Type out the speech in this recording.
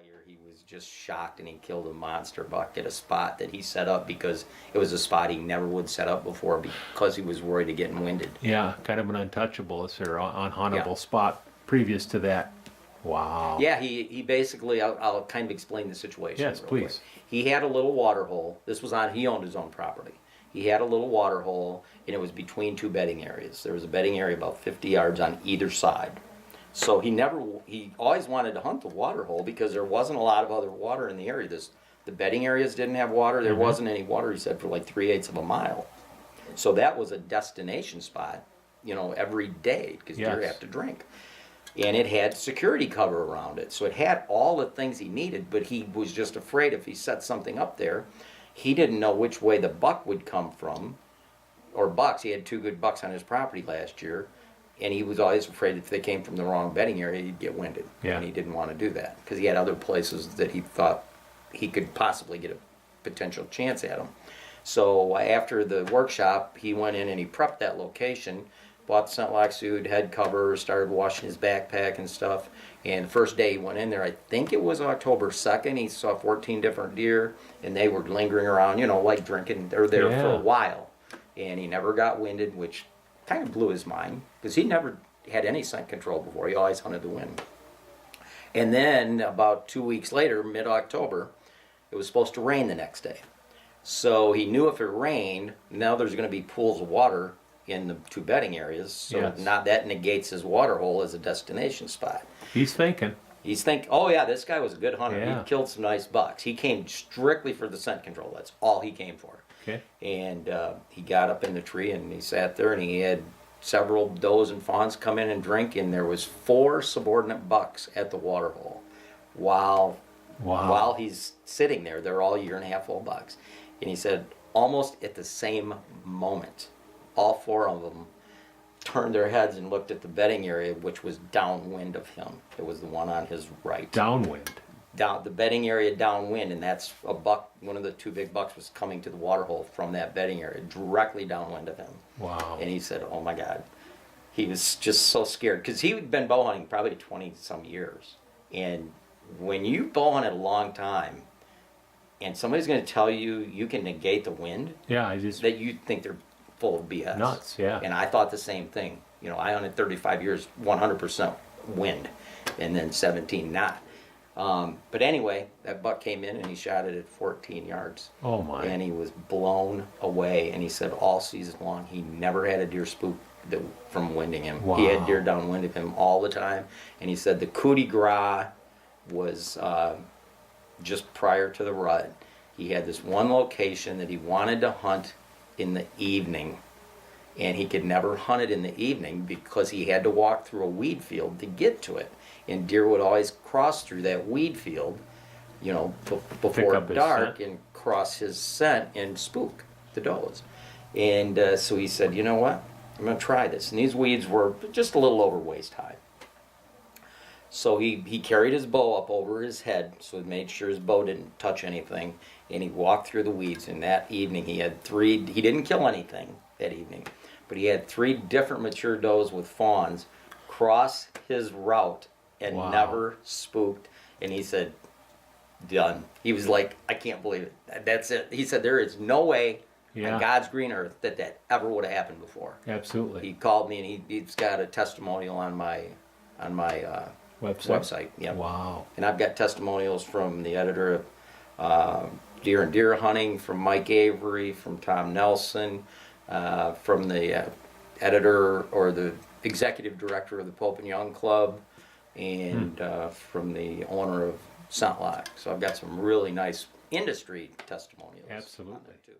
year, he was just shocked, and he killed a monster buck at a spot that he set up because it was a spot he never would set up before because he was worried of getting winded. Yeah, kind of an untouchable or unhuntable Yeah. spot previous to that. Wow. Yeah, he basically, I'll kind of explain the situation. Yes, real please. quick. He had a little water hole. He owned his own property. He had a little water hole, and it was between two bedding areas. There was a bedding area about 50 yards on either side. So he always wanted to hunt the water hole because there wasn't a lot of other water in the area. The bedding areas didn't have water. There wasn't any water, he said, for like 3/8 of a mile. So that was a destination spot, every day because deer have to drink. And it had security cover around it. So it had all the things he needed, but he was just afraid if he set something up there, he didn't know which way the buck would come from, or bucks. He had 2 good bucks on his property last year, and he was always afraid if they came from the wrong bedding area, he'd get winded. Yeah. And he didn't want to do that because he had other places that he thought he could possibly get a potential chance at them. So after the workshop, he went in and he prepped that location, bought the scent lock suit, head cover, started washing his backpack and stuff. And the first day he went in there, I think it was October 2nd, he saw 14 different deer, and they were lingering around, like drinking. They're there for a while. And he never got winded, which kind of blew his mind because he never had any scent control before. He always hunted the wind. And then about 2 weeks later, mid-October, it was supposed to rain the next day. So he knew if it rained, now there's going to be pools of water in the 2 bedding areas. So now that negates his water hole as a destination spot. He's thinking, oh yeah, this guy was a good hunter. Yeah. He killed some nice bucks. He came strictly for the scent control. That's all he came for. okay, And he got up in the tree and he sat there and he had several does and fawns come in and drink, and there was 4 subordinate bucks at the water hole while he's sitting there. They're all 1.5-year-old bucks. And he said almost at the same moment, all 4 of them turned their heads and looked at the bedding area, which was downwind of him. It was the one on his right. downwind. The bedding area downwind, and that's a buck. One of the 2 big bucks was coming to the water hole from that bedding area, directly downwind of him. Wow. And he said, oh my God. He was just so scared because he'd been bow hunting probably 20-some years. And when you bow hunt a long time, and somebody's going to tell you you can negate the wind, Yeah, I just that you think they're full of BS. nuts. Yeah. And I thought the same thing. I hunted 35 years, 100% wind, and then 17 not. But anyway, that buck came in and he shot it at 14 yards. Oh my. And he was blown away. And he said all season long he never had a deer spook from winding him. Wow. He had deer downwind of him all the time. And he said the coup de grace was just prior to the rut. He had this one location that he wanted to hunt in the evening, and he could never hunt it in the evening because he had to walk through a weed field to get to it. And deer would always cross through that weed field, before dark and cross his scent and spook the does. And so he said, you know what? I'm going to try this. And these weeds were just a little over waist high. So he carried his bow up over his head, so he made sure his bow didn't touch anything, and he walked through the weeds. And that evening he didn't kill anything that evening, but he had 3 different mature does with fawns cross his route and never spooked. And he said, done. He was like, I can't believe it. That's it. He said, there is no way on God's green earth that ever would have happened before. Absolutely. He called me and he's got a testimonial on my website. Yeah. Wow. And I've got testimonials from the editor of Deer and Deer Hunting, from Mike Avery, from Tom Nelson, from the editor or the executive director of the Pope and Young Club, and from the owner of Scent Lock. So I've got some really nice industry testimonials. Absolutely. on there too.